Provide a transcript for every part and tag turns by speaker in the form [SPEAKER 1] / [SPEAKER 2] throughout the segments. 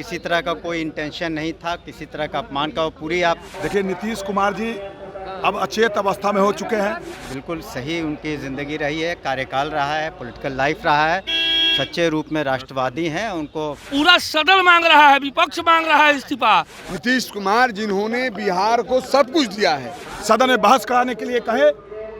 [SPEAKER 1] किसी तरह का कोई इंटेंशन नहीं था, किसी तरह का अपमान का। पूरी आप
[SPEAKER 2] देखिए, नीतीश कुमार जी अब अचेत अवस्था में हो चुके हैं।
[SPEAKER 1] बिल्कुल सही उनकी ज़िंदगी रही है, कार्यकाल रहा है, पॉलिटिकल लाइफ रहा है, सच्चे रूप में राष्ट्रवादी हैं। उनको
[SPEAKER 3] पूरा सदन मांग रहा है, विपक्ष मांग रहा है इस्तीफा।
[SPEAKER 4] नीतीश कुमार जिन्होंने बिहार को सब कुछ दिया है,
[SPEAKER 2] सदन में बहस कराने के लिए कहे,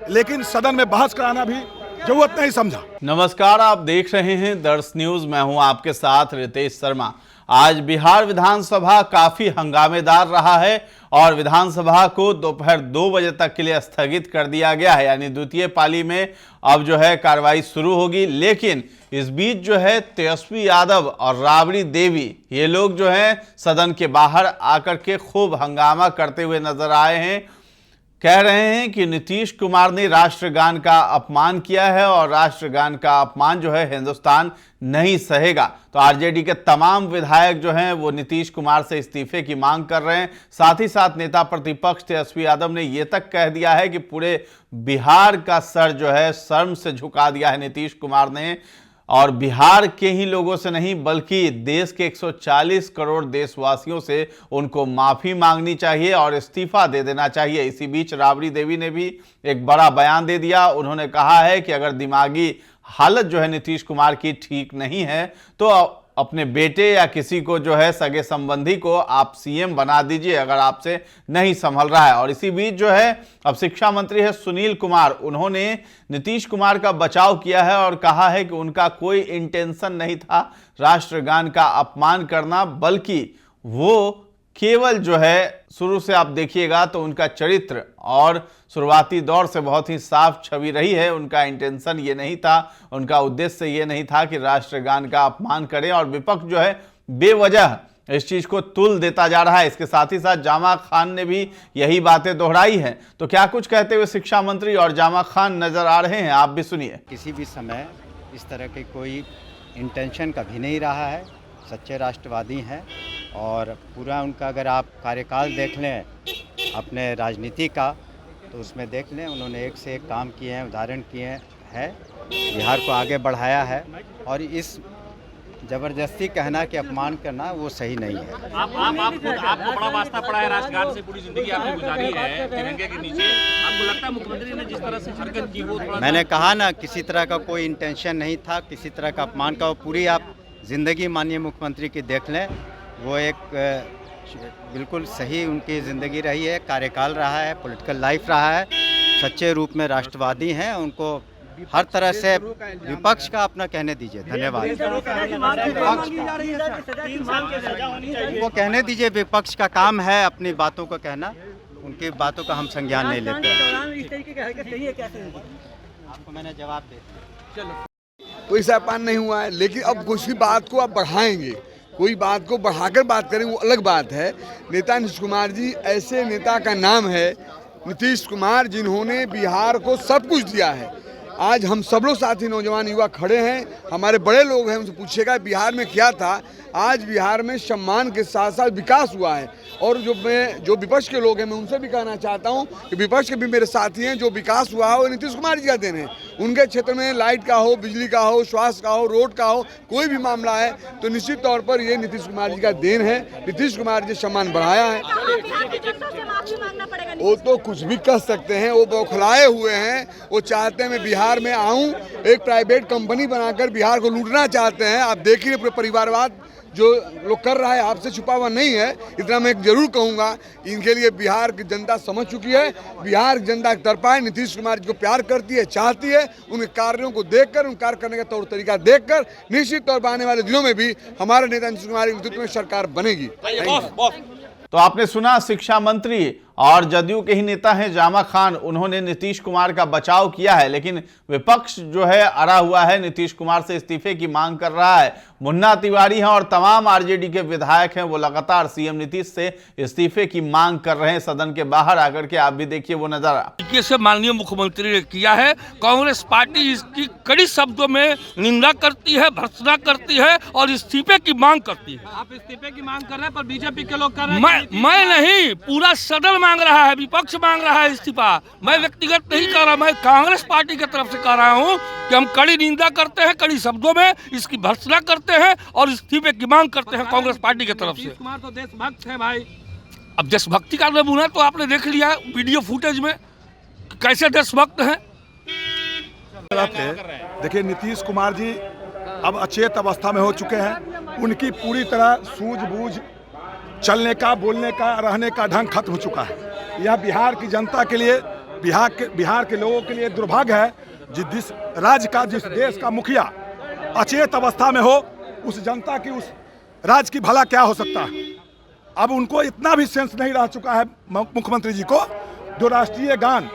[SPEAKER 2] लेकिन सदन में बहस कराना भी जरूरत नहीं समझा।
[SPEAKER 5] नमस्कार, आप देख रहे हैं दर्श न्यूज। मैं हूं आपके साथ रितेश शर्मा। आज बिहार विधानसभा काफी हंगामेदार रहा है और विधानसभा को दोपहर 2 बजे तक के लिए स्थगित कर दिया गया है, यानी द्वितीय पाली में अब जो है कार्रवाई शुरू होगी। लेकिन इस बीच जो है तेजस्वी यादव और राबड़ी देवी, ये लोग जो है सदन के बाहर आकर के खूब हंगामा करते हुए नजर आए हैं। कह रहे हैं कि नीतीश कुमार ने राष्ट्रगान का अपमान किया है और राष्ट्रगान का अपमान जो है हिंदुस्तान नहीं सहेगा। तो आरजेडी के तमाम विधायक जो हैं वो नीतीश कुमार से इस्तीफे की मांग कर रहे हैं। साथ ही साथ नेता प्रतिपक्ष तेजस्वी यादव ने ये तक कह दिया है कि पूरे बिहार का सर जो है शर्म से झुका दिया है नीतीश कुमार ने, और बिहार के ही लोगों से नहीं बल्कि देश के 140 करोड़ देशवासियों से उनको माफी मांगनी चाहिए और इस्तीफा दे देना चाहिए। इसी बीच राबड़ी देवी ने भी एक बड़ा बयान दे दिया। उन्होंने कहा है कि अगर दिमागी हालत जो है नीतीश कुमार की ठीक नहीं है तो अपने बेटे या किसी को जो है सगे संबंधी को आप सीएम बना दीजिए, अगर आपसे नहीं संभल रहा है। और इसी बीच जो है अब शिक्षा मंत्री है सुनील कुमार, उन्होंने नीतीश कुमार का बचाव किया है और कहा है कि उनका कोई इंटेंशन नहीं था राष्ट्रगान का अपमान करना, बल्कि वो केवल जो है शुरू से आप देखिएगा तो उनका चरित्र और शुरुआती दौर से बहुत ही साफ छवि रही है। उनका इंटेंशन ये नहीं था, उनका उद्देश्य ये नहीं था कि राष्ट्रगान का अपमान करें, और विपक्ष जो है बेवजह इस चीज को तुल देता जा रहा है। इसके साथ ही साथ जामा खान ने भी यही बातें दोहराई हैं। तो क्या कुछ कहते हुए शिक्षा मंत्री और जामा खान नजर आ रहे हैं, आप भी सुनिए।
[SPEAKER 1] किसी भी समय इस तरह के कोई इंटेंशन कभी नहीं रहा है, सच्चे राष्ट्रवादी हैं। और पूरा उनका अगर आप कार्यकाल देख लें अपने राजनीति का, तो उसमें देख लें उन्होंने एक से एक काम किए हैं, उदाहरण किए हैं, बिहार को आगे बढ़ाया है। और इस जबरदस्ती कहना कि अपमान करना वो सही नहीं है।
[SPEAKER 3] आपको बड़ा वास्ता पड़ा है राष्ट्रगान से, पूरी जिंदगी आपने गुजारी है तिरंगे के नीचे। आपको लगता है मुख्यमंत्री ने जिस तरह से हरकत की वो थोड़ा,
[SPEAKER 1] मैंने कहा ना, किसी तरह का कोई इंटेंशन नहीं था, किसी तरह का अपमान का। पूरी आप ज़िंदगी माननीय मुख्यमंत्री की देख लें, वो एक बिल्कुल सही उनकी ज़िंदगी रही है, कार्यकाल रहा है, पॉलिटिकल लाइफ रहा है, सच्चे रूप में राष्ट्रवादी हैं। उनको हर तरह से विपक्ष का अपना कहने दीजिए। धन्यवाद। वो कहने दीजिए, विपक्ष का काम है अपनी बातों को कहना, उनकी बातों का हम संज्ञान नहीं लेते हैं। आपको मैंने जवाब दे दिया।
[SPEAKER 4] कोई सा अपमान नहीं हुआ है, लेकिन अब किसी बात को आप बढ़ाएंगे, कोई बात को बढ़ाकर बात करें, वो अलग बात है। नेता नीतीश कुमार जी ऐसे नेता का नाम है, नीतीश कुमार जिन्होंने बिहार को सब कुछ दिया है। आज हम सब लोग साथी नौजवान युवा खड़े हैं, हमारे बड़े लोग हैं, उनसे पूछिएगा बिहार में क्या था। आज बिहार में सम्मान के साथ साथ विकास हुआ है। और जो विपक्ष के लोग हैं, मैं उनसे भी कहना चाहता हूं कि विपक्ष के भी मेरे साथी हैं, जो विकास हुआ है वो नीतीश कुमार जी का देन है। उनके क्षेत्र में लाइट का हो, बिजली का हो, स्वास्थ्य का हो, रोड का हो, कोई भी मामला है तो निश्चित तौर पर ये नीतीश कुमार जी का देन है। नीतीश कुमार जी सम्मान बढ़ाया है। वो तो कुछ भी कह सकते हैं, वो बौखलाए हुए हैं। वो चाहते हैं मैं बिहार में आऊँ, एक प्राइवेट कंपनी बनाकर बिहार को लूटना चाहते हैं। आप देखिए पूरे परिवारवाद जो लोग कर रहा है, आपसे छुपा हुआ नहीं है। इतना मैं जरूर कहूँगा, इनके लिए बिहार की जनता समझ चुकी है। बिहार की जनता एक तरफा है, नीतीश कुमार जी को प्यार करती है, चाहती है। उनके कार्यों को देखकर, उन कार्य करने का तौर तरीका देखकर निश्चित तौर पर आने वाले दिनों में भी हमारे नेता नीतीश कुमार के नेतृत्व में सरकार बनेगी।
[SPEAKER 5] तो आपने सुना शिक्षा मंत्री और जदयू के ही नेता हैं जामा खान, उन्होंने नीतीश कुमार का बचाव किया है। लेकिन विपक्ष जो है अड़ा हुआ है, नीतीश कुमार से इस्तीफे की मांग कर रहा है। मुन्ना तिवारी हैं और तमाम आरजेडी के विधायक हैं, वो लगातार सीएम नीतीश से इस्तीफे की मांग कर रहे हैं सदन के बाहर आकर के। आप भी देखिए वो नजारा
[SPEAKER 3] से माननीय मुख्यमंत्री ने किया है। कांग्रेस पार्टी इसकी कड़ी शब्दों में निंदा करती है, भर्त्सना करती है और इस्तीफे की मांग करती है।
[SPEAKER 6] आप इस्तीफे की मांग कर रहे हैं, पर बीजेपी के लोग कर रहे हैं।
[SPEAKER 3] मैं नहीं, पूरा सदन मांग रहा है, विपक्ष मांग रहा है इस्तीफा। मैं व्यक्तिगत नहीं कह रहा, मैं कांग्रेस पार्टी की तरफ से कह रहा हूं कि हम कड़ी निंदा करते हैं, कड़ी शब्दों में इसकी भर्त्सना करते हैं और इस्तीफे की मांग करते हैं कांग्रेस पार्टी की तरफ से।
[SPEAKER 6] नीतीश कुमार तो देशभक्त है भाई।
[SPEAKER 3] अब देशभक्ति का नमूना तो आपने देख लिया वीडियो फुटेज में, कैसे देशभक्त हैं।
[SPEAKER 2] देखिए, नीतीश कुमार जी अब अचेत अवस्था में हो चुके हैं। उनकी पूरी तरह सूझबूझ, चलने का, बोलने का, रहने का ढंग खत्म हो चुका है। यह बिहार की जनता के लिए, बिहार के लोगों के लिए दुर्भाग्य है। जिस राज्य का, जिस देश का मुखिया अचेत अवस्था में हो, उस जनता की, उस राज्य की भला क्या हो सकता है। अब उनको इतना भी सेंस नहीं रह चुका है मुख्यमंत्री जी को, जो राष्ट्रीय गान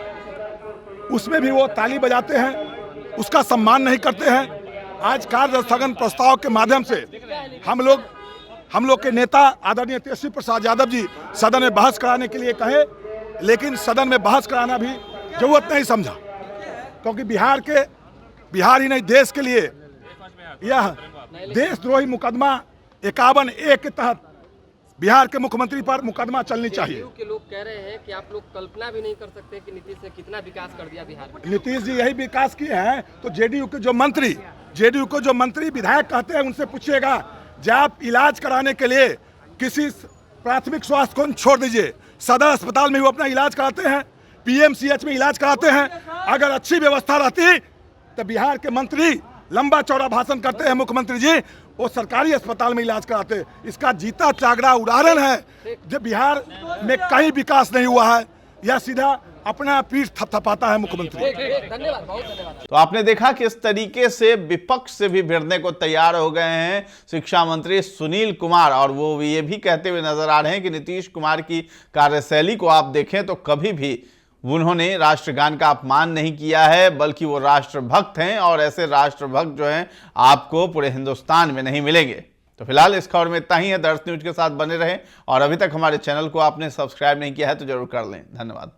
[SPEAKER 2] उसमें भी वो ताली बजाते हैं, उसका सम्मान नहीं करते हैं। आज कार्य स्थगन प्रस्ताव के माध्यम से हम लोग के नेता आदरणीय तेजस्वी प्रसाद यादव जी सदन में बहस कराने के लिए कहे, लेकिन सदन में बहस कराना भी जरूरत नहीं समझा, क्योंकि बिहार ही नहीं देश के लिए यह देशद्रोही मुकदमा 51A के तहत बिहार के मुख्यमंत्री पर मुकदमा चलनी चाहिए।
[SPEAKER 6] जेडीयू के लोग कह रहे हैं कि आप लोग कल्पना भी नहीं कर सकते कि नीतीश ने कितना विकास कर दिया बिहार में।
[SPEAKER 2] नीतीश जी यही विकास किए हैं, तो जेडीयू के जो मंत्री विधायक कहते हैं, उनसे पूछिएगा, जब आप इलाज कराने के लिए किसी प्राथमिक स्वास्थ्य को छोड़ दीजिए, सदर अस्पताल में वो अपना इलाज कराते हैं, पीएमसीएच में इलाज कराते हैं। अगर अच्छी व्यवस्था रहती तो बिहार के मंत्री लंबा चौड़ा भाषण करते हैं, मुख्यमंत्री जी वो सरकारी अस्पताल में इलाज कराते। इसका जीता जागरा उदाहरण है जब बिहार में कहीं विकास नहीं हुआ है, यह सीधा अपना पीठ थपथपाता है मुख्यमंत्री।
[SPEAKER 6] धन्यवाद, बहुत धन्यवाद।
[SPEAKER 5] तो आपने देखा किस तरीके से विपक्ष से भी भिड़ने को तैयार हो गए हैं शिक्षा मंत्री सुनील कुमार, और वो ये भी कहते हुए नजर आ रहे हैं कि नीतीश कुमार की कार्यशैली को आप देखें तो कभी भी उन्होंने राष्ट्रगान का अपमान नहीं किया है, बल्कि वो राष्ट्रभक्त हैं, और ऐसे राष्ट्रभक्त जो हैं आपको पूरे हिंदुस्तान में नहीं मिलेंगे। तो फिलहाल इस खबर में इतना ही है। दर्श न्यूज के साथ बने रहें, और अभी तक हमारे चैनल को आपने सब्सक्राइब नहीं किया है तो जरूर कर लें। धन्यवाद।